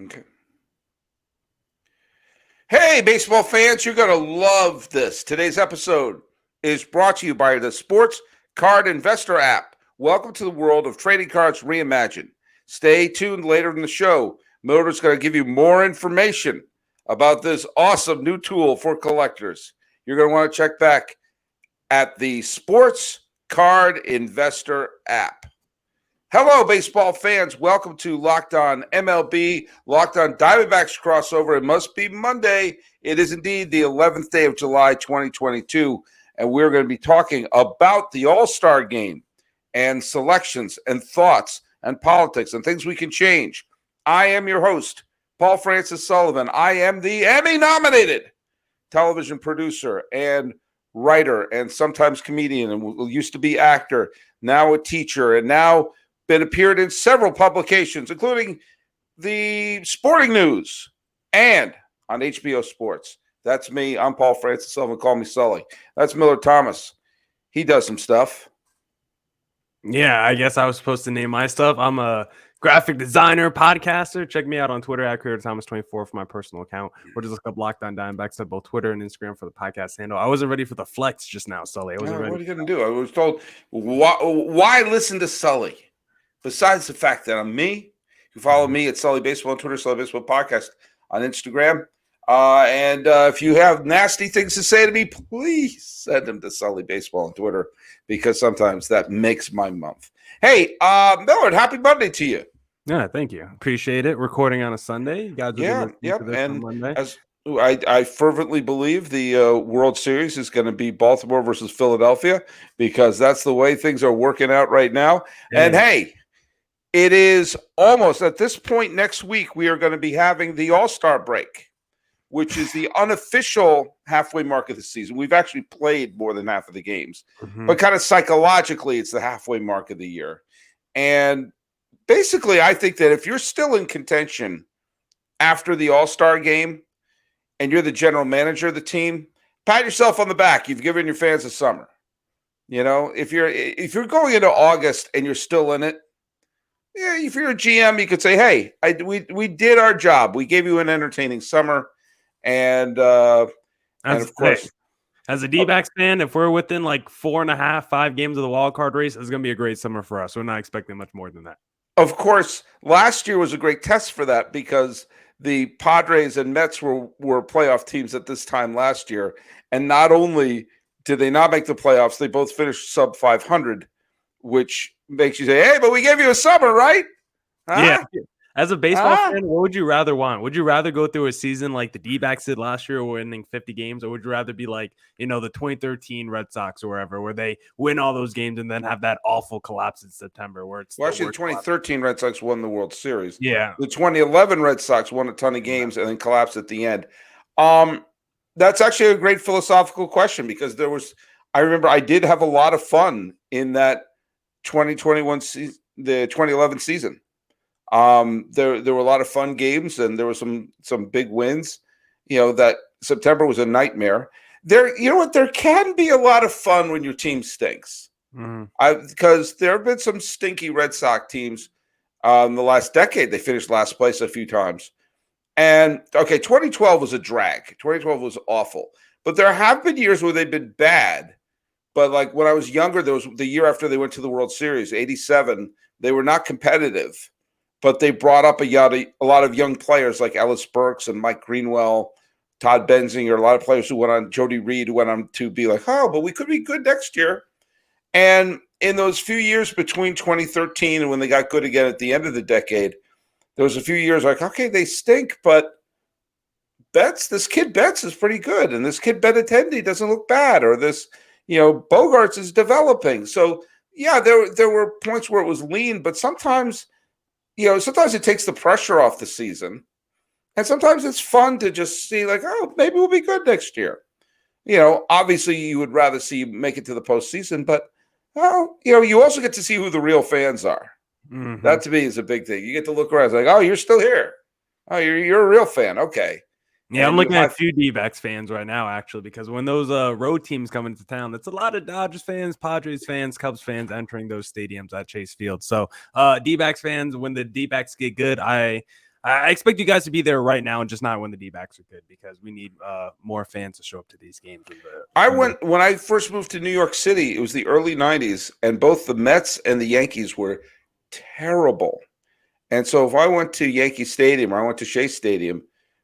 Okay. Hey, baseball fans, you're going to love this. Today's episode is brought to you by the Sports Card Investor app. Welcome to the world of trading cards reimagined. Stay tuned later in the show. Millard is going to give you more information about this awesome new tool for collectors. You're going to want to check back at the Sports Card Investor app. Hello, baseball fans. Welcome to Locked On MLB, Locked On Diamondbacks crossover. It must be Monday. It is indeed the 11th day of July, 2022, and we're going to be talking about the All-Star Game and selections and thoughts and politics and things we can change. I am your host, Paul Francis Sullivan. I am the Emmy-nominated television producer and writer and sometimes comedian, and used to be actor, now a teacher, and now been appeared in several publications, including the Sporting News and on HBO Sports. That's me. I'm Paul Francis Sullivan. Call me Sully. That's Millard Thomas. He does some stuff. Yeah, I guess I was supposed to name my stuff. I'm a graphic designer, podcaster. Check me out on Twitter at CreatorThomas24 for my personal account, or just look up Locked On Diamondbacks at both Twitter and Instagram for the podcast handle. I wasn't ready for the flex just now, Sully. I wasn't ready. What are you going to do? I was told, why listen to Sully? Besides the fact that I'm me, you follow me at Sully Baseball on Twitter, Sully Baseball Podcast on Instagram. And if you have nasty things to say to me, please send them to Sully Baseball on Twitter, because sometimes that makes my month. Hey, Millard, happy Monday to you. Yeah, thank you. Appreciate it. Recording on a Sunday. You guys are and Monday. As I fervently believe the World Series is going to be Baltimore versus Philadelphia, because that's the way things are working out right now. Yeah. And hey, it is almost at this point next week, we are going to be having the All-Star break, which is the unofficial halfway mark of the season. We've actually played more than half of the games, but kind of psychologically, it's the halfway mark of the year. And basically, I think that if you're still in contention after the All-Star game and you're the general manager of the team, pat yourself on the back. You've given your fans a summer. You know, if you're going into August and you're still in it, yeah, if you're a GM, you could say, "Hey, we did our job. We gave you an entertaining summer," and of course, as a D-backs fan, if we're within like 4.5, 5 games of the wild card race, it's going to be a great summer for us. We're not expecting much more than that. Of course, last year was a great test for that, because the Padres and Mets were playoff teams at this time last year, and not only did they not make the playoffs, they both finished sub 500, which makes you say, hey, but we gave you a summer, right? Huh? Yeah. As a baseball fan, what would you rather want? Would you rather go through a season like the D-backs did last year, winning 50 games, or would you rather be like, the 2013 Red Sox or wherever, where they win all those games and then have that awful collapse in September? Where it's actually, the 2013 Red Sox won the World Series. Yeah. The 2011 Red Sox won a ton of games and then collapsed at the end. That's actually a great philosophical question, because I remember I did have a lot of fun in that 2021 season, the 2011 season. There were a lot of fun games, and there were some big wins. That September was a nightmare. There can be a lot of fun when your team stinks. Because there have been some stinky Red Sox teams in the last decade. They finished last place a few times. And 2012 was a drag. 2012 was awful. But there have been years where they've been bad. But like when I was younger, there was the year after they went to the World Series, 87. They were not competitive, but they brought up a lot of young players like Ellis Burks and Mike Greenwell, Todd Benzinger, a lot of players who went on, Jody Reed, who went on to be like, oh, but we could be good next year. And in those few years between 2013 and when they got good again at the end of the decade, there was a few years like, okay, they stink, but this kid Betts is pretty good, and this kid Benintendi doesn't look bad, or this, Bogarts is developing. So yeah, there were points where it was lean, but sometimes it takes the pressure off the season, and sometimes it's fun to just see like, oh, maybe we'll be good next year. Obviously you would rather see make it to the postseason, but you also get to see who the real fans are. Mm-hmm. That to me is a big thing. You get to look around, it's like, oh, you're still here. Oh, you're a real fan. Okay. Yeah, I'm looking at a few D-backs fans right now, actually, because when those road teams come into town, it's a lot of Dodgers fans, Padres fans, Cubs fans entering those stadiums at Chase Field. So D-backs fans, when the D-backs get good, I I expect you guys to be there right now and just not when the D-backs are good, because we need more fans to show up to these games. When I first moved to New York City, it was the early 90s, and both the Mets and the Yankees were terrible. And so if I went to Yankee Stadium or I went to Shea Stadium,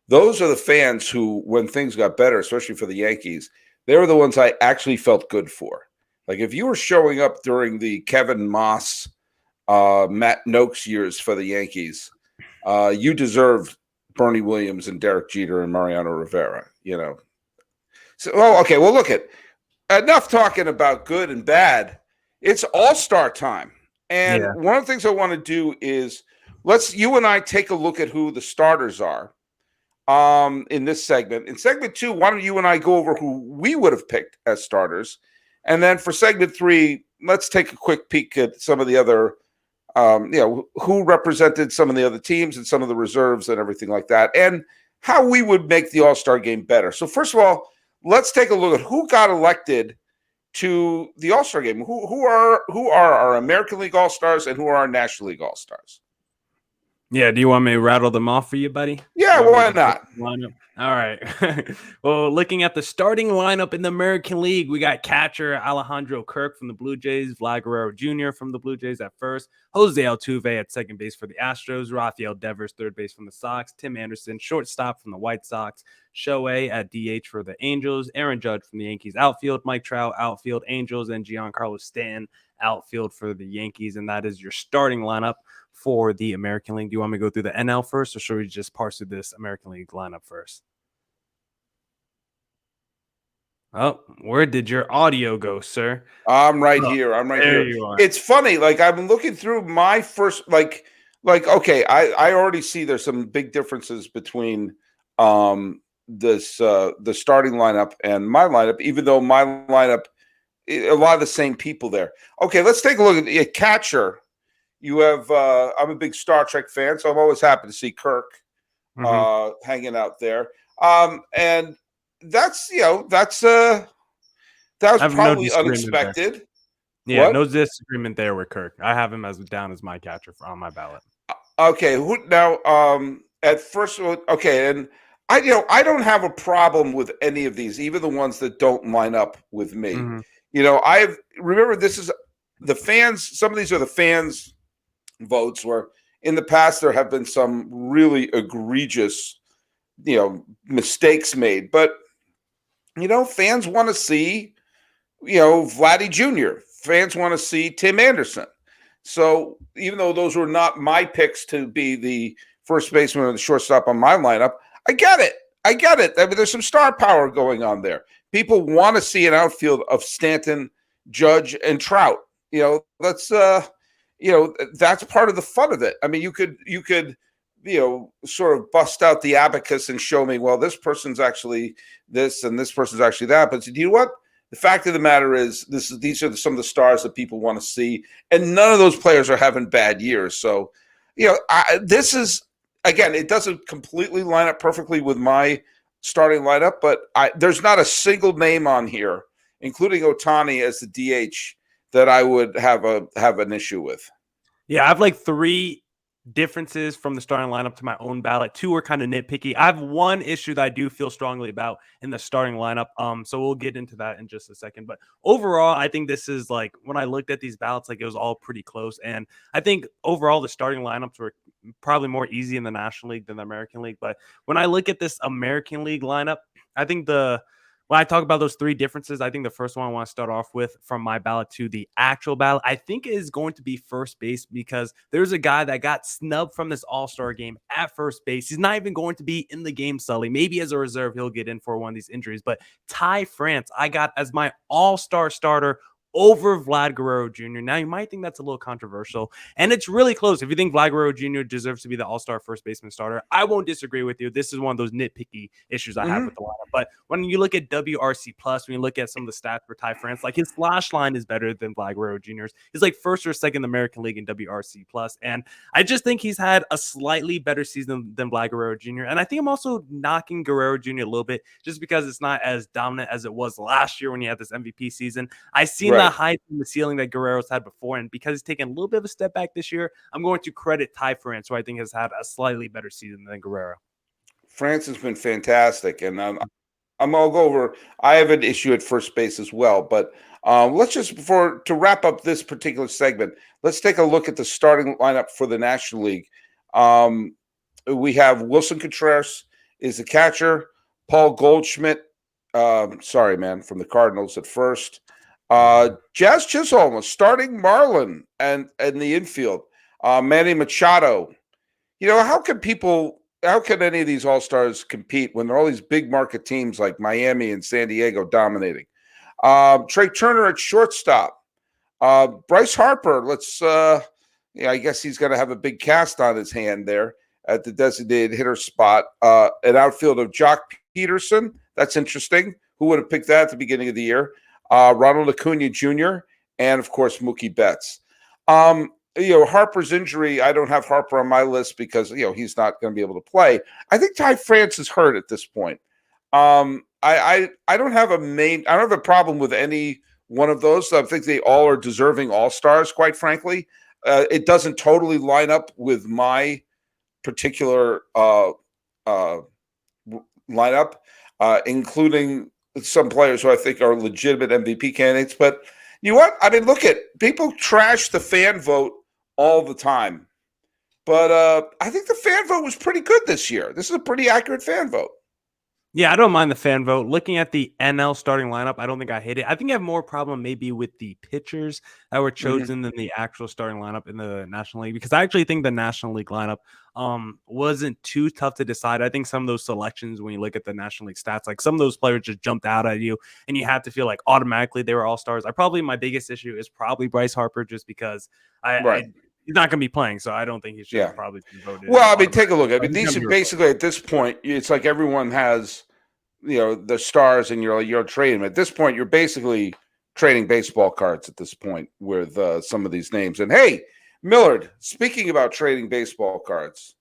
those are the fans who, when things got better, especially for the Yankees, they were the ones I actually felt good for. Like if you were showing up during the Kevin Moss, Matt Noakes years for the Yankees, you deserved Bernie Williams and Derek Jeter and Mariano Rivera, you know. So, okay, well, look at enough talking about good and bad. It's All-Star time. And one of the things I want to do is you and I take a look at who the starters are in this segment. In segment 2, why don't you and I go over who we would have picked as starters? And then for segment 3, let's take a quick peek at some of the other who represented some of the other teams and some of the reserves and everything like that, and how we would make the All-Star game better. So first of all, let's take a look at who got elected to the All-Star game. Who are our American League All-Stars and who are our National League All-Stars? Yeah, do you want me to rattle them off for you, buddy? Yeah, why not? All right. Well, looking at the starting lineup in the American League, we got catcher Alejandro Kirk from the Blue Jays, Vlad Guerrero Jr. from the Blue Jays at first, Jose Altuve at second base for the Astros, Rafael Devers third base from the Sox, Tim Anderson shortstop from the White Sox, Shohei at DH for the Angels, Aaron Judge from the Yankees outfield, Mike Trout outfield Angels, and Giancarlo Stanton outfield for the Yankees. And that is your starting lineup for the American League. Do you want me to go through the NL first, or should we just parse through this American League lineup first? Oh, where did your audio go, sir? I'm right here. I'm right here. You are. It's funny. Like I'm looking through my first, okay, I already see there's some big differences between the starting lineup and my lineup, even though my lineup, a lot of the same people there. Okay, let's take a look at the catcher. You have I'm a big Star Trek fan, so I'm always happy to see Kirk hanging out there. And that was probably unexpected. Yeah, what? No disagreement there with Kirk. I have him down as my catcher on my ballot. Okay, at first, okay, and I don't have a problem with any of these, even the ones that don't line up with me. Remember this is the fans. Some of these are the fans' votes, where in the past there have been some really egregious, mistakes made, but fans want to see, Vladdy Jr. Fans want to see Tim Anderson. So even though those were not my picks to be the first baseman or the shortstop on my lineup, I get it. I mean, there's some star power going on there. People want to see an outfield of Stanton, Judge, and Trout. That's that's part of the fun of it. I mean, you could sort of bust out the abacus and show me, well, this person's actually this and this person's actually that. But you know what? The fact of the matter is, these are some of the stars that people want to see, and none of those players are having bad years. So, this is, again, it doesn't completely line up perfectly with my starting lineup, but there's not a single name on here, including Ohtani as the DH, that I would have an issue with. Yeah, I have like 3 differences from the starting lineup to my own ballot. 2 are kind of nitpicky. I have one issue that I do feel strongly about in the starting lineup. So we'll get into that in just a second. But overall, I think this is like, when I looked at these ballots, like it was all pretty close. And I think overall the starting lineups were probably more easy in the National League than the American League. But when I look at this American League lineup, I think when I talk about those 3 differences, I think the first one I want to start off with from my ballot to the actual ballot, I think is going to be first base, because there's a guy that got snubbed from this All-Star game at first base. He's not even going to be in the game, Sully. Maybe as a reserve, he'll get in for one of these injuries. But Ty France, I got as my All-Star starter over Vlad Guerrero Jr. Now, you might think that's a little controversial, and it's really close. If you think Vlad Guerrero Jr. deserves to be the All-Star first baseman starter, I won't disagree with you. This is one of those nitpicky issues I have with the lineup. But when you look at WRC+, when you look at some of the stats for Ty France, like his slash line is better than Vlad Guerrero Jr.'s. He's like first or second in the American League in WRC+. And I just think he's had a slightly better season than Vlad Guerrero Jr. And I think I'm also knocking Guerrero Jr. a little bit just because it's not as dominant as it was last year when he had this MVP season. I seen that not high in the ceiling that Guerrero's had before. And because he's taken a little bit of a step back this year, I'm going to credit Ty France, who I think has had a slightly better season than Guerrero. France has been fantastic, and I'll go over. I have an issue at first base as well, but let's just to wrap up this particular segment, let's take a look at the starting lineup for the National League. We have Wilson Contreras is the catcher, Paul Goldschmidt, from the Cardinals at first. Jazz Chisholm, starting Marlin, and the infield. Manny Machado. How can any of these all-stars compete when there are all these big market teams like Miami and San Diego dominating? Trey Turner at shortstop. Bryce Harper, I guess he's going to have a big cast on his hand there at the designated hitter spot. An outfield of Jock Peterson. That's interesting. Who would have picked that at the beginning of the year? Ronald Acuna Jr. and, of course, Mookie Betts. Harper's injury, I don't have Harper on my list because, he's not going to be able to play. I think Ty France is hurt at this point. I don't have a problem with any one of those. I think they all are deserving all-stars, quite frankly. It doesn't totally line up with my particular lineup, including some players who I think are legitimate MVP candidates. But you know what? I mean, look at people trash the fan vote all the time. But I think the fan vote was pretty good this year. This is a pretty accurate fan vote. Yeah, I don't mind the fan vote. Looking at the NL starting lineup, I don't think I hate it. I think I have more problem maybe with the pitchers that were chosen than the actual starting lineup in the National League, because I actually think the National League lineup wasn't too tough to decide. I think some of those selections, when you look at the National League stats, like some of those players just jumped out at you and you have to feel like automatically they were all-stars. My biggest issue is probably Bryce Harper, just because he's not going to be playing, so I don't think he should probably be voted. Well, I mean, take a look. I mean, these are basically at this point, it's like everyone has, the stars, and you're trading them. At this point, you're basically trading baseball cards at this point with some of these names. And hey, Millard, speaking about trading baseball cards,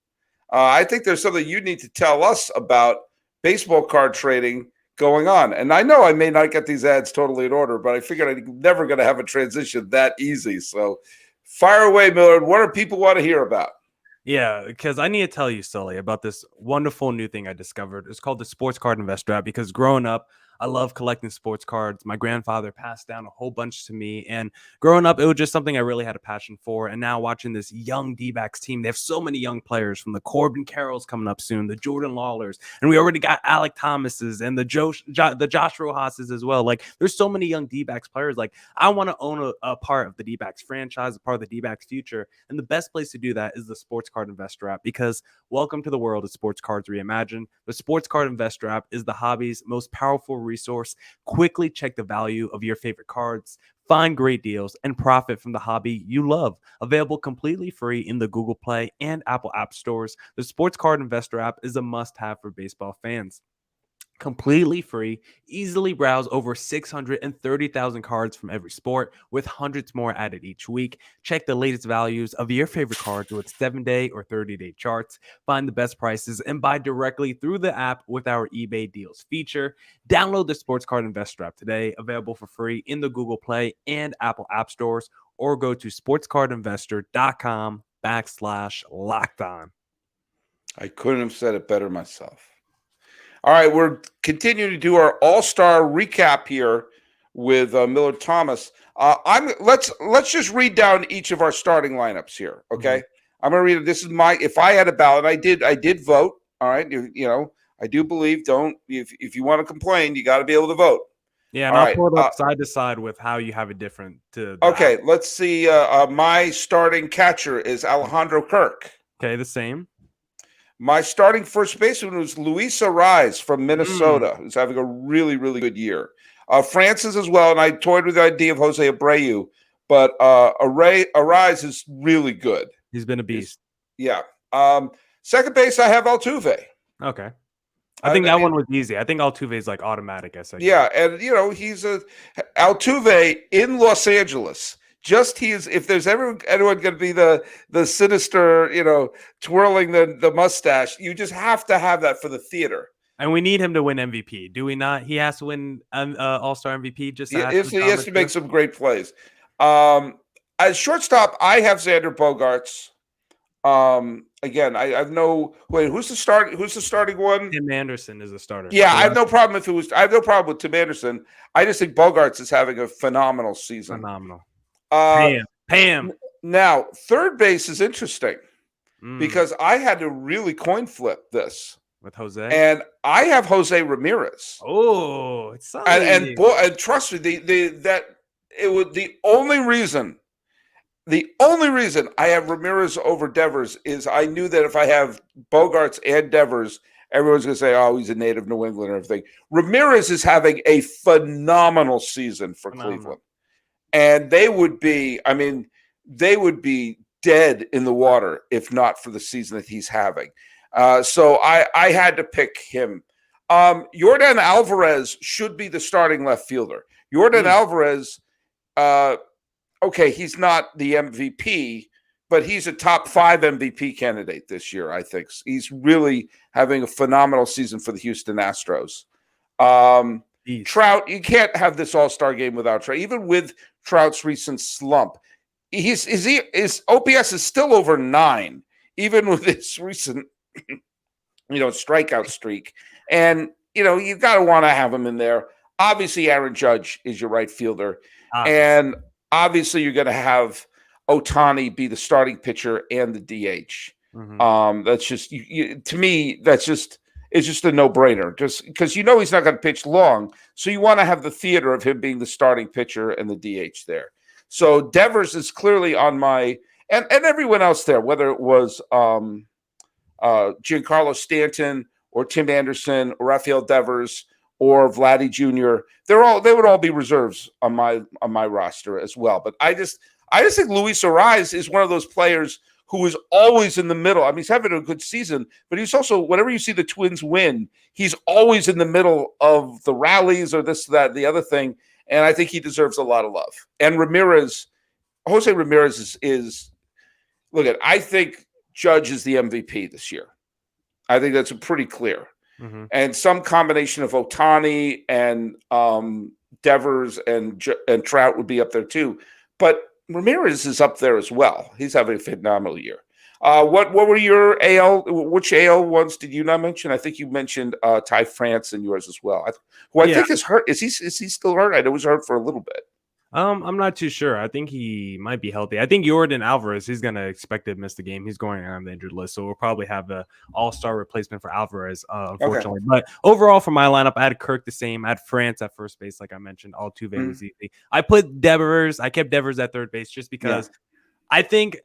I think there's something you need to tell us about baseball card trading going on. And I know I may not get these ads totally in order, but I figured I'm never going to have a transition that easy. So fire away, Millard. What do people want to hear about? Yeah, because I need to tell you, Sully, about this wonderful new thing I discovered. It's called the Sports Card Investor app, because growing up, I love collecting sports cards. My grandfather passed down a whole bunch to me, and growing up, it was just something I really had a passion for. And now watching this young D-backs team, they have so many young players, from the Corbin Carrolls coming up soon, the Jordan Lawlers, and we already got Alec Thomases and the Josh Rojas's as well. Like, there's so many young D-backs players. Like, I want to own a part of the D-backs franchise, a part of the D-backs future, and the best place to do that is the Sports Card Investor app, because welcome to the world of sports cards reimagined. The Sports Card Investor app is the hobby's most powerful resource. Quickly check the value of your favorite cards, find great deals, and profit from the hobby you love. Available completely free in the Google Play and Apple App Stores, the Sports Card Investor app is a must-have for baseball fans. Completely free, easily browse over 630,000 cards from every sport, with hundreds more added each week. Check the latest values of your favorite cards with 7-day or 30-day charts. Find the best prices and buy directly through the app with our eBay deals feature. Download the Sports Card Investor app today, available for free in the Google Play and Apple App Stores, or go to sportscardinvestor.com/lockedon. I couldn't have said it better myself. All right, we're continuing to do our all-star recap here with Millard Thomas. Let's just read down each of our starting lineups here, okay? I'm going to read it. This is if I had a ballot, I did vote. All right, I do believe. If you want to complain, you got to be able to vote. Yeah, and I'll pull it up side to side with how you have it different. Okay, let's see. My starting catcher is Alejandro Kirk. Okay, the same. My starting first baseman was Luis Arraez from Minnesota, who's having a really, really good year. Francis as well, and I toyed with the idea of Jose Abreu, but Arraez is really good. He's been a beast. Second base, I have Altuve. Okay. I think that one was easy. I think Altuve is like automatic. Yeah, and he's Altuve in Los Angeles. If there's anyone going to be the sinister, twirling the mustache, you just have to have that for the theater. And we need him to win MVP. Do we not? He has to win All-Star MVP just to add to the He has to make conversation? some great plays. As shortstop, I have Xander Bogaerts. Again, I have no wait. Who's the starting one? Tim Anderson is a starter. Yeah, I have no problem if it was. I have no problem with Tim Anderson. I just think Bogaerts is having a phenomenal season. Phenomenal. Pay him. Now, third base is interesting because I had to really coin flip this with Jose, and I have Jose Ramirez. Oh, it's Sully. And trust me, the only reason I have Ramirez over Devers is I knew that if I have Bogaerts and Devers, everyone's going to say, oh, he's a native New England or everything. Ramirez is having a phenomenal season for Cleveland. And they would be dead in the water if not for the season that he's having. So I had to pick him. Yordan Alvarez should be the starting left fielder. Yordan Alvarez, okay, he's not the MVP, but he's a top 5 MVP candidate this year, I think. He's really having a phenomenal season for the Houston Astros. Trout, you can't have this all-star game without Trout. Even with Trout's recent slump, his OPS is still over 9, even with his recent strikeout streak. And, you got to want to have him in there. Obviously, Aaron Judge is your right fielder. And obviously, you're going to have Ohtani be the starting pitcher and the DH. That's just, to me, it's just a no-brainer. Just because he's not going to pitch long. So you want to have the theater of him being the starting pitcher and the DH there. So Devers is clearly on my – and everyone else there, whether it was Giancarlo Stanton or Tim Anderson or Rafael Devers or Vladdy Jr., they would all be reserves on my roster as well. But I just think Luis Ariz is one of those players who is always in the middle. I mean, he's having a good season, but he's also, whenever you see the Twins win, he's always in the middle of the rallies or this, that, the other thing. And I think he deserves a lot of love. And Jose Ramirez is look at, I think Judge is the MVP this year. I think that's pretty clear. And some combination of Ohtani and Devers and Trout would be up there too. But Ramirez is up there as well. He's having a phenomenal year. What were your AL? Which AL ones did you not mention? I think you mentioned Ty France and yours as well. I think is hurt. Is he still hurt? I know he was hurt for a little bit. I'm not too sure. I think he might be healthy. I think Yordan Alvarez, he's going to expect to miss the game. He's going on the injured list, so we'll probably have an all-star replacement for Alvarez, unfortunately. Okay. But overall, for my lineup, I had Kirk the same. I had France at first base, like I mentioned. Altuve was easy. I put Devers. I kept Devers at third base just because I think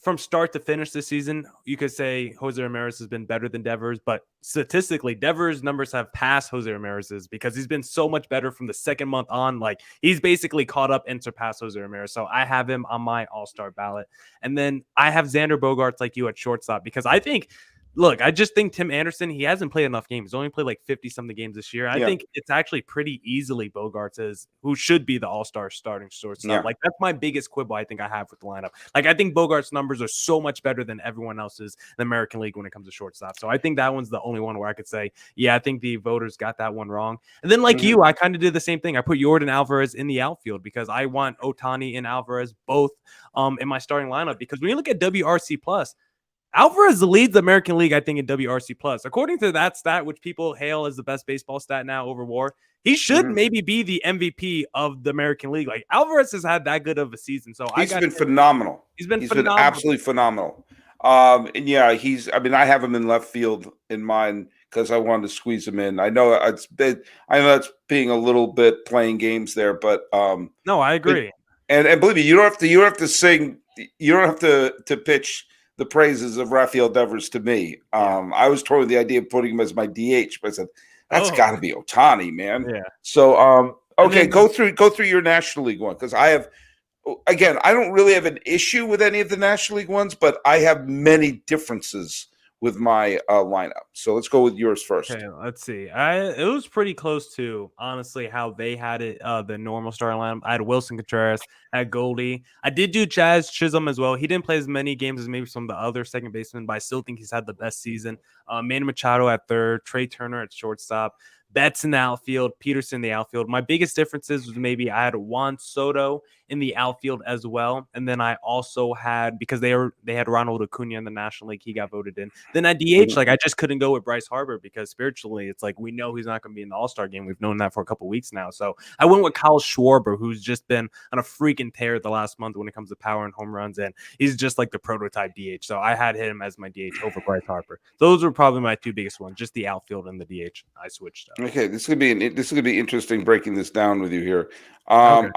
from start to finish this season, you could say Jose Ramirez has been better than Devers, but statistically, Devers' numbers have passed Jose Ramirez's because he's been so much better from the second month on. Like, he's basically caught up and surpassed Jose Ramirez. So I have him on my all-star ballot. And then I have Xander Bogaerts like you at shortstop because I just think Tim Anderson, he hasn't played enough games. He's only played like 50-something games this year. I think it's actually pretty easily Bogaerts who should be the all-star starting shortstop. Yeah. Like, that's my biggest quibble I think I have with the lineup. Like, I think Bogaerts' numbers are so much better than everyone else's in the American League when it comes to shortstop. So I think that one's the only one where I could say, I think the voters got that one wrong. And then like you, I kind of did the same thing. I put Yordan Alvarez in the outfield because I want Ohtani and Alvarez both in my starting lineup because when you look at WRC+, Alvarez leads the American League, I think, in WRC+. According to that stat, which people hail as the best baseball stat now over WAR, he should maybe be the MVP of the American League. Like, Alvarez has had that good of a season. So he's been phenomenal. He's been absolutely phenomenal. I have him in left field in mine because I wanted to squeeze him in. I know that's being a little bit playing games there, but no, I agree. And believe me, you don't have to sing. You don't have to pitch the praises of Rafael Devers to me. I was toying with the idea of putting him as my DH, but I said that's got to be Ohtani, man. Yeah. So okay, go through your National League one because I don't really have an issue with any of the National League ones, but I have many differences with my lineup. So let's go with yours first. Okay, let's see. It was pretty close to honestly how they had it. The normal starting lineup. I had Wilson Contreras, I had Goldie. I did do Jazz Chisholm as well. He didn't play as many games as maybe some of the other second basemen, but I still think he's had the best season. Manny Machado at third, Trey Turner at shortstop, Betts in the outfield, Peterson in the outfield. My biggest differences was maybe I had Juan Soto in the outfield as well, and then I also had, because they had Ronald Acuna in the National League, he got voted in. Then at DH, like I just couldn't go with Bryce Harper because spiritually, it's like we know he's not going to be in the All-Star game. We've known that for a couple weeks now. So I went with Kyle Schwarber, who's just been on a freaking tear the last month when it comes to power and home runs, and he's just like the prototype DH. So I had him as my DH over Bryce Harper. Those were probably my two biggest ones, just the outfield and the DH. I switched up. Okay, this is gonna be interesting breaking this down with you here. Okay.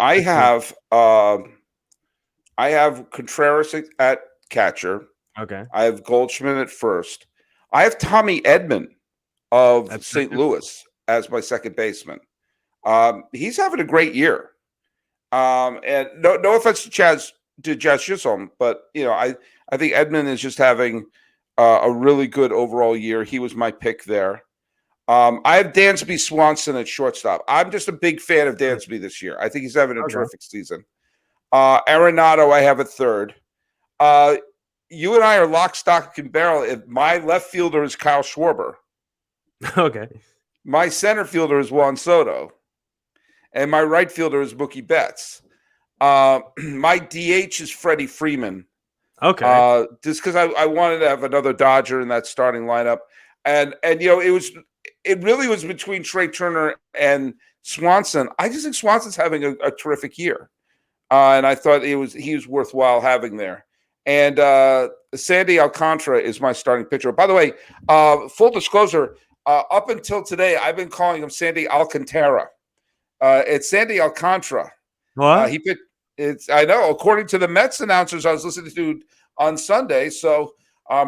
I have Contreras at catcher. Okay. I have Goldschmidt at first. I have Tommy Edman of That's St. good. Louis as my second baseman. He's having a great year. And no offense to Jazz Chisholm, but I think Edman is just having a really good overall year. He was my pick there. I have Dansby Swanson at shortstop. I'm just a big fan of Dansby this year. I think he's having a terrific season. Arenado, I have a third. You and I are lock, stock, and barrel. If my left fielder is Kyle Schwarber. Okay. My center fielder is Juan Soto. And my right fielder is Mookie Betts. My DH is Freddie Freeman. Okay. Just because I wanted to have another Dodger in that starting lineup. And it really was between Trey Turner and Swanson. I just think Swanson's having a terrific year. And I thought he was worthwhile having there. And Sandy Alcantara is my starting pitcher. By the way, full disclosure, up until today, I've been calling him Sandy Alcantara. It's Sandy Alcantara. What? I know, according to the Mets announcers I was listening to on Sunday. So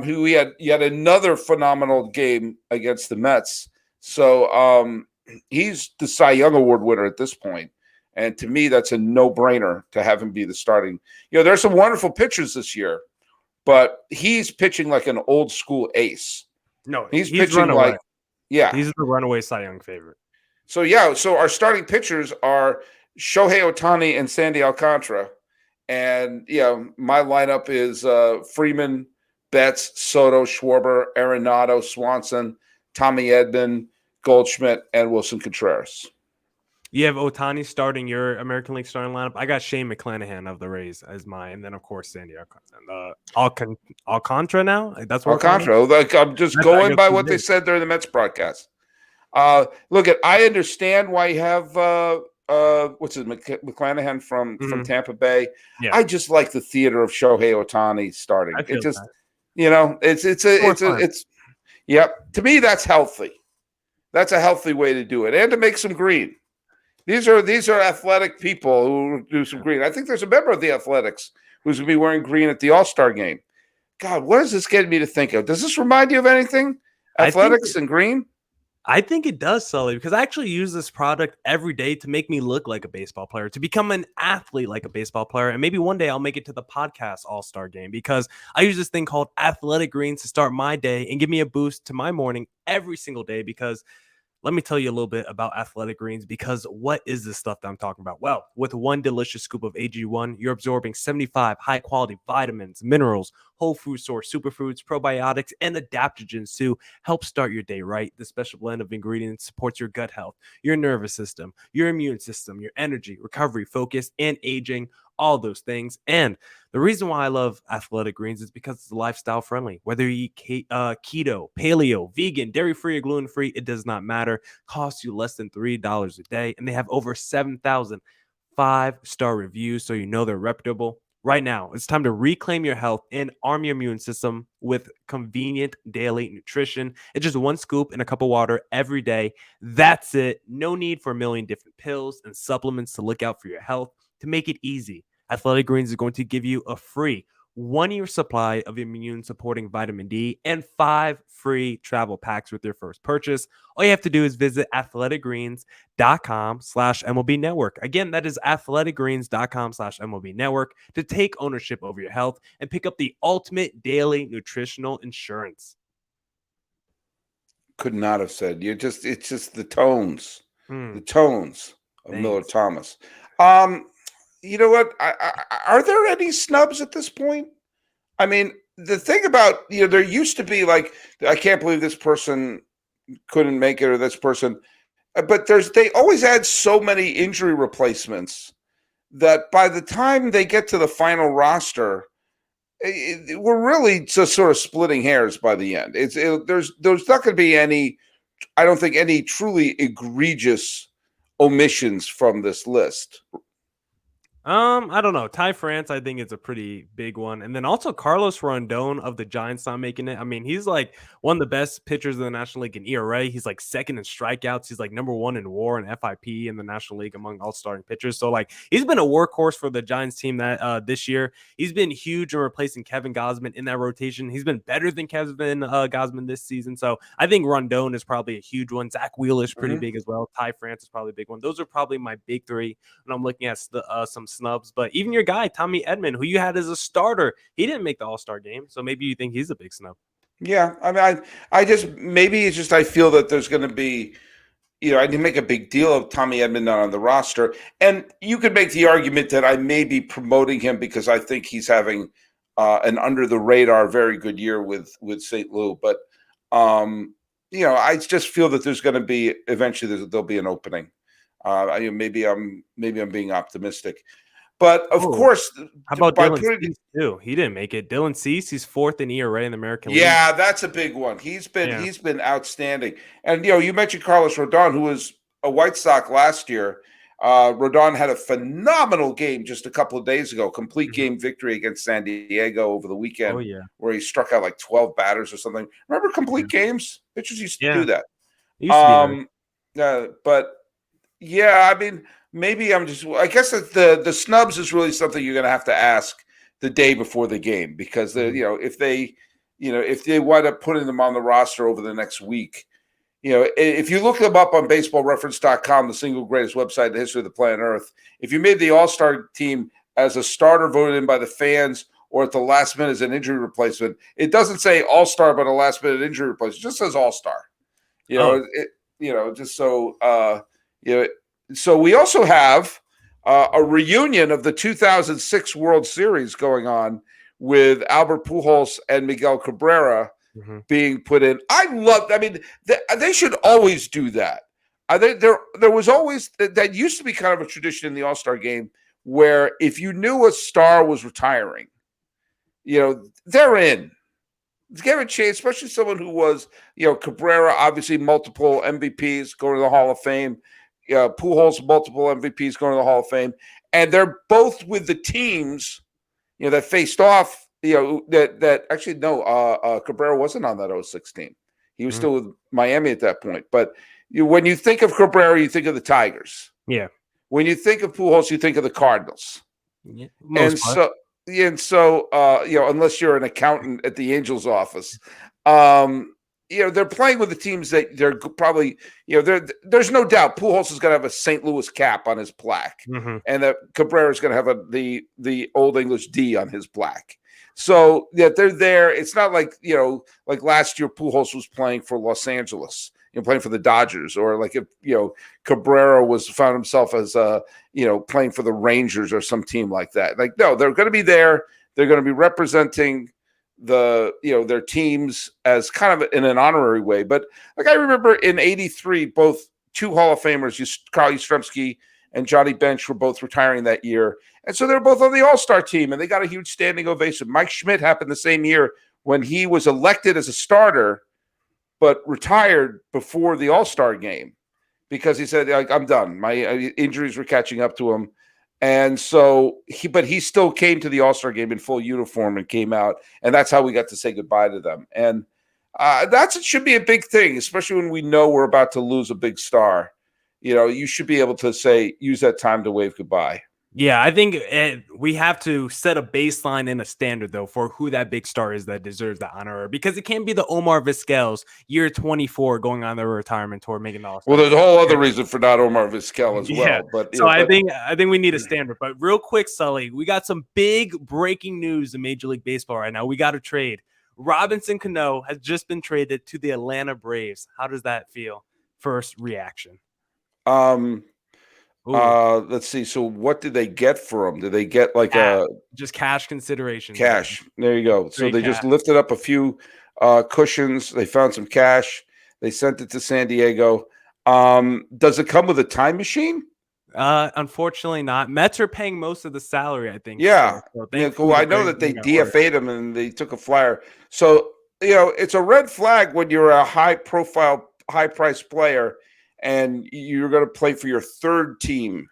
he had yet another phenomenal game against the Mets. So he's the Cy Young Award winner at this point. And to me, that's a no-brainer to have him be the starting. There's some wonderful pitchers this year, but he's pitching like an old school ace. No, he's pitching like, he's the runaway Cy Young favorite. So our starting pitchers are Shohei Ohtani and Sandy Alcantara. And, my lineup is Freeman, Betts, Soto, Schwarber, Arenado, Swanson, Tommy Edman, Goldschmidt, and Wilson Contreras. You have Ohtani starting your American League starting lineup. I got Shane McClanahan of the Rays as mine, and then of course Sandy Alcantara. Now that's what Alcantara. Like, I'm just going by what they said during the Mets broadcast. Look, I understand why you have McClanahan from Tampa Bay. Yeah. I just like the theater of Shohei Ohtani starting. It just it's to me that's healthy. That's a healthy way to do it, and to make some green. These are athletic people who do some green. I think there's a member of the Athletics who's going to be wearing green at the All-Star game. God, what is this getting me to think of? Does this remind you of anything? Athletics and green? I think it does, Sully, because I actually use this product every day to make me look like a baseball player, to become an athlete like a baseball player. And maybe one day I'll make it to the podcast All-Star game because I use this thing called Athletic Greens to start my day and give me a boost to my morning every single day. Because let me tell you a little bit about Athletic Greens, because what is this stuff that I'm talking about? Well, with one delicious scoop of AG1, you're absorbing 75 high-quality vitamins, minerals, whole food source superfoods, probiotics, and adaptogens to help start your day right. The special blend of ingredients supports your gut health, your nervous system, your immune system, your energy, recovery, focus, and aging, all those things. And the reason why I love Athletic Greens is because it's lifestyle friendly. Whether you eat keto, paleo, vegan, dairy-free, or gluten-free, it does not matter. Costs you less than $3 a day. And they have over 7,000 5-star reviews, so you know they're reputable. Right now, it's time to reclaim your health and arm your immune system with convenient daily nutrition. It's just one scoop in a cup of water every day. That's it. No need for a million different pills and supplements to look out for your health. To make it easy, Athletic Greens is going to give you a free 1-year supply of immune-supporting vitamin D and 5 free travel packs with your first purchase. All you have to do is visit athleticgreens.com/MLB Network. Again, that is athleticgreens.com/MLB Network to take ownership over your health and pick up the ultimate daily nutritional insurance. could not have said. It's just the tones Hmm, of Millard thanks. Thomas. You know what? Are there any snubs at this point? I mean, the thing about, there used to be like, I can't believe this person couldn't make it or this person, but they always add so many injury replacements that by the time they get to the final roster, we're really just sort of splitting hairs by the end. There's not going to be any, I don't think, any truly egregious omissions from this list. I don't know. Ty France, I think it's a pretty big one. And then also Carlos Rondon of the Giants not making it. I mean, he's like one of the best pitchers in the National League in ERA. He's like second in strikeouts. He's like number one in WAR and FIP in the National League among all starting pitchers. So like he's been a workhorse for the Giants team that this year. He's been huge in replacing Kevin Gausman in that rotation. He's been better than Kevin Gausman this season. So I think Rondon is probably a huge one. Zach Wheeler is pretty big as well. Ty France is probably a big one. Those are probably my big three when I'm looking at some snubs. But even your guy, Tommy Edman, who you had as a starter, he didn't make the All-Star game. So maybe you think he's a big snub. Yeah. I mean, I just, maybe it's just, I feel that there's going to be, I didn't make a big deal of Tommy Edman not on the roster. And you could make the argument that I may be promoting him because I think he's having an under the radar, very good year with St. Louis. But, I just feel that there's going to be, eventually there'll be an opening. Maybe I'm being optimistic. But of course, how about Dylan Cease too? He didn't make it. Dylan Cease, he's fourth in ERA in the American League. Yeah, that's a big one. He's been outstanding. And you mentioned Carlos Rodon, who was a White Sox last year. Rodon had a phenomenal game just a couple of days ago. Complete game victory against San Diego over the weekend. Oh yeah, where he struck out like 12 batters or something. Remember complete games? Pitchers used to do that. It used to be but yeah, I mean, maybe I guess that the snubs is really something you're going to have to ask the day before the game because if they wind up putting them on the roster over the next week, if you look them up on baseballreference.com, the single greatest website in the history of the planet Earth, if you made the All-Star team as a starter voted in by the fans or at the last minute as an injury replacement, it doesn't say All-Star but a last minute injury replacement. It just says All-Star. Just so so we also have a reunion of the 2006 World Series going on with Albert Pujols and Miguel Cabrera being put in. They should always do that. There was always that used to be kind of a tradition in the All-Star game where if you knew a star was retiring, they're in. Give a chance, especially someone who was, Cabrera, obviously multiple MVPs going to the Hall of Fame. Pujols, multiple MVPs going to the Hall of Fame. And they're both with the teams, that faced off, Cabrera wasn't on that 06 team. He was still with Miami at that point. But when you think of Cabrera, you think of the Tigers. Yeah. When you think of Pujols, you think of the Cardinals. Yeah, so, unless you're an accountant at the Angels office, they're playing with the teams that they're probably, there's no doubt Pujols is going to have a St. Louis cap on his plaque, and that Cabrera is going to have the Old English D on his plaque. So yeah, they're there. It's not like like last year Pujols was playing for Los Angeles, playing for the Dodgers, or like if Cabrera found himself as playing for the Rangers or some team like that. Like no, they're going to be there. They're going to be representing their teams as kind of in an honorary way. But like I remember in '83, both two Hall of Famers, Carl Yastrzemski and Johnny Bench, were both retiring that year. And so they're both on the All-Star team, and they got a huge standing ovation. Mike Schmidt happened the same year when he was elected as a starter, but retired before the All-Star game because he said, I'm done. My injuries were catching up to him. And so he still came to the All-Star game in full uniform and came out. And that's how we got to say goodbye to them. And it should be a big thing, especially when we know we're about to lose a big star. You should be able to use that time to wave goodbye. Yeah, I think we have to set a baseline and a standard, though, for who that big star is that deserves the honor, because it can't be the Omar Vizquel's year 24 going on their retirement tour, making the All-Star. Well, there's a whole other reason for not Omar Vizquel as well. But I think we need a standard. But real quick, Sully, we got some big breaking news in Major League Baseball right now. We got a trade. Robinson Cano has just been traded to the Atlanta Braves. How does that feel? First reaction. Let's see. So what did they get for him? Did they get like just cash consideration? Cash. There you go. So they just lifted up a few cushions. They found some cash. They sent it to San Diego. Does it come with a time machine? Unfortunately not. Mets are paying most of the salary, I think. Yeah. So Cool. I know that they DFA'd him and they took a flyer. So, it's a red flag when you're a high-profile, high-priced player and you're going to play for your third team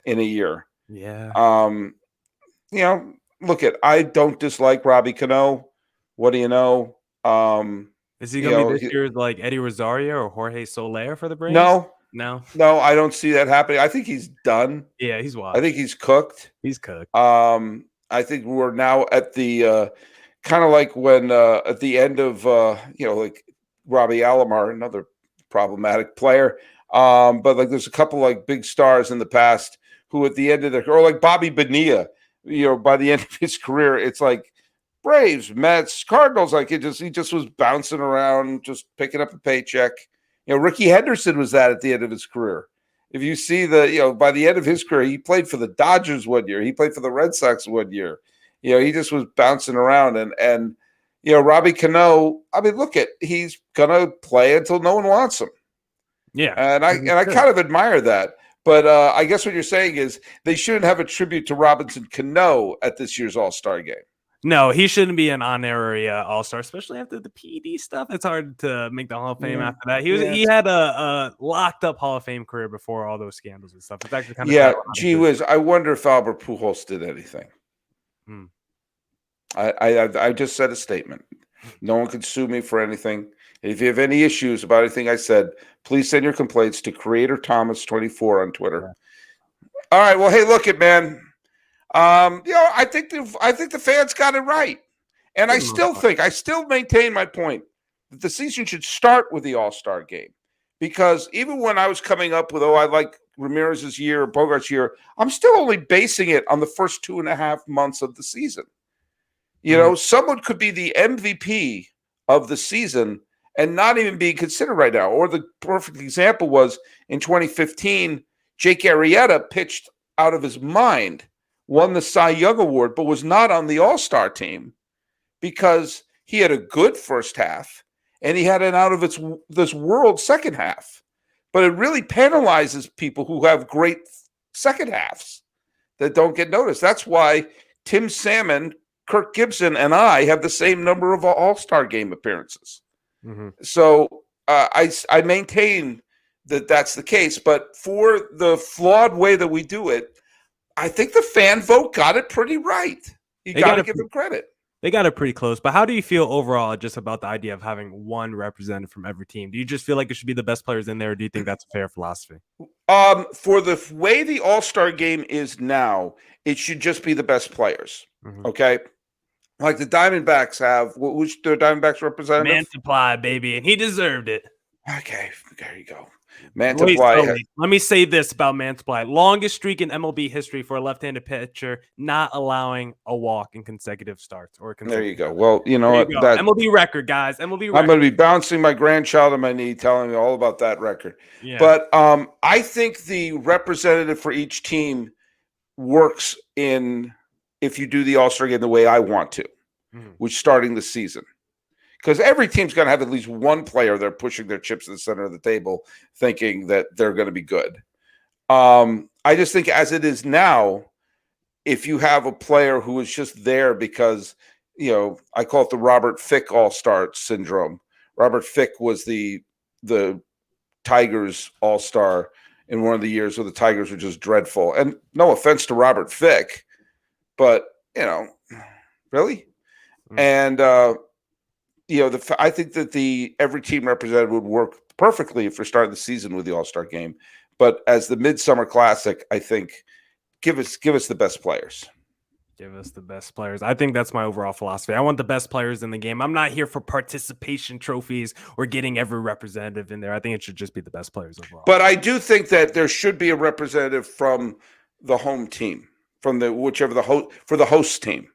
in a year. Yeah. I don't dislike Robbie Cano. What do you know? Is he going to be this year's like Eddie Rosario or Jorge Soler for the Braves? No, I don't see that happening. I think he's done. Yeah, he's washed. I think he's cooked. I think we're now at the kind of like when at the end of like Robbie Alomar, another problematic player. But like there's a couple like big stars in the past who at the end of or like Bobby Bonilla, by the end of his career, it's like Braves, Mets, Cardinals, like he just was bouncing around, just picking up a paycheck. Ricky Henderson was that at the end of his career. If you see by the end of his career, he played for the Dodgers one year. He played for the Red Sox one year. He just was bouncing around. And Robbie Cano, I mean, he's going to play until no one wants him. Yeah. And I kind of admire that. But I guess what you're saying is they shouldn't have a tribute to Robinson Cano at this year's All-Star game. No, he shouldn't be an honorary All-Star, especially after the PED stuff. It's hard to make the Hall of Fame after that. He had a locked up Hall of Fame career before all those scandals and stuff. It's actually kind of gee whiz. I wonder if Albert Pujols did anything. I just said a statement. No one can sue me for anything. If you have any issues about anything I said, please send your complaints to Creator Thomas 24 on Twitter. Yeah. All right. Well, hey, look it, man. I think the fans got it right. And I still maintain my point that the season should start with the All-Star game. Because even when I was coming up with, I like Ramirez's year or Bogart's year, I'm still only basing it on the first 2.5 months of the season. Someone could be the MVP of the season and not even being considered right now. Or the perfect example was in 2015, Jake Arrieta pitched out of his mind, won the Cy Young Award, but was not on the All-Star team because he had a good first half and he had an out of this world second half. But it really penalizes people who have great second halves that don't get noticed. That's why Tim Salmon, Kirk Gibson, and I have the same number of All-Star game appearances. Mm-hmm. So I maintain that that's the case. But for the flawed way that we do it, I think the fan vote got it pretty right. You got to give them credit. They got it pretty close. But how do you feel overall just about the idea of having one representative from every team? Do you just feel like it should be the best players in there, or do you think that's a fair philosophy? For the way the All-Star game is now, it should just be the best players. Mm-hmm. Okay? Like the Diamondbacks have, which the Diamondbacks representative? Mantiply, baby, and he deserved it. Okay, there you go. Mantiply. Let me say this about Mantiply. Longest streak in MLB history for a left-handed pitcher, not allowing a walk in consecutive starts. There you go. Well, you know what? That MLB record, guys. MLB record. I'm going to be bouncing my grandchild on my knee telling me all about that record. Yeah. But I think the representative for each team works if you do the All-Star game the way I want to, which starting the season. Because every team's going to have at least one player they're pushing their chips to the center of the table thinking that they're going to be good. I just think as it is now, if you have a player who is just there because, I call it the Robert Fick All-Star syndrome. Robert Fick was the Tigers All-Star in one of the years where the Tigers were just dreadful. And no offense to Robert Fick, but, really? And, I think that every team representative would work perfectly if we're starting the season with the All-Star game. But as the Midsummer Classic, I think give us the best players. Give us the best players. I think that's my overall philosophy. I want the best players in the game. I'm not here for participation trophies or getting every representative in there. I think it should just be the best players overall. But I do think that there should be a representative from the home team, from the host team.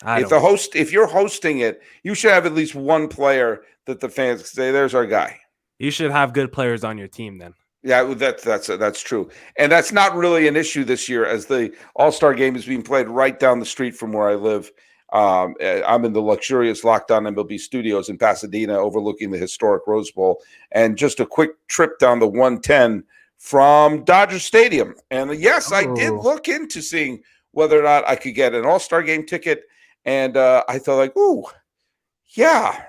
If you're hosting it, you should have at least one player that the fans say, "There's our guy." You should have good players on your team then. Yeah, that's true, and that's not really an issue this year, as the All-Star Game is being played right down the street from where I live. I'm in the luxurious Locked On MLB studios in Pasadena, overlooking the historic Rose Bowl, and just a quick trip down the 110 from Dodger Stadium. And yes, I did look into seeing whether or not I could get an All-Star Game ticket, and I thought, like, ooh, yeah.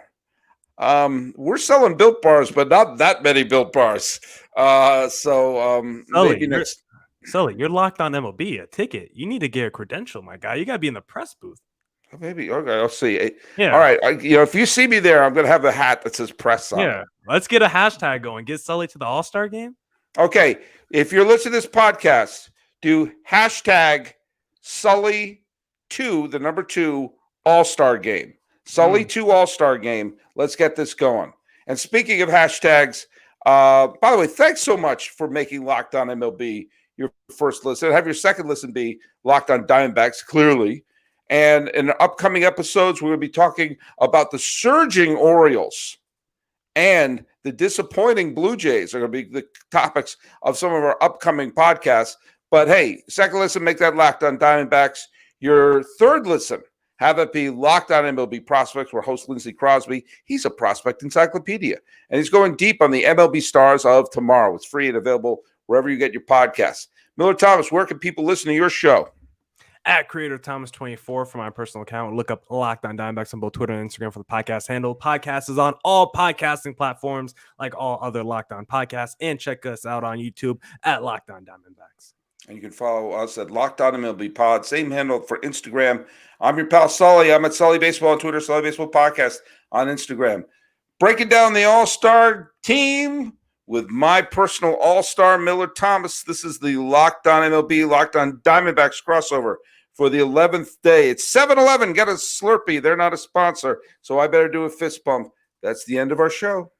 We're selling Built Bars, but not that many Built Bars. Maybe next. Sully, you're Locked On MLB. A ticket. You need to get a credential, my guy. You got to be in the press booth. Maybe. Okay, I'll see. Yeah. All right. If you see me there, I'm going to have a hat that says press on. Yeah. Let's get a hashtag going. Get Sully to the All-Star Game. Okay. If you're listening to this podcast, do hashtag Sully2, the number 2 All-Star Game. Sully2 All-Star Game. Let's get this going. And speaking of hashtags, by the way, thanks so much for making Locked On MLB your first listen. Have your second listen be Locked On Diamondbacks, clearly. And in upcoming episodes, we're going to be talking about the surging Orioles and the disappointing Blue Jays are going to be the topics of some of our upcoming podcasts. But hey, second listen, make that Locked On Diamondbacks. Your third listen, have it be Locked On MLB Prospects, where host Lindsey Crosby, he's a prospect encyclopedia. And he's going deep on the MLB stars of tomorrow. It's free and available wherever you get your podcasts. Millard Thomas, where can people listen to your show? At Creator Thomas 24 for my personal account. Look up Locked On Diamondbacks on both Twitter and Instagram for the podcast handle. Podcast is on all podcasting platforms like all other Locked On podcasts. And check us out on YouTube at Locked On Diamondbacks. And you can follow us at Locked On MLB Pod. Same handle for Instagram. I'm your pal Sully. I'm at Sully Baseball on Twitter, Sully Baseball Podcast on Instagram. Breaking down the All-Star team with my personal All-Star Millard Thomas. This is the Locked On MLB, Locked On Diamondbacks crossover for the 11th day. It's 7-Eleven. Get a Slurpee. They're not a sponsor, so I better do a fist bump. That's the end of our show.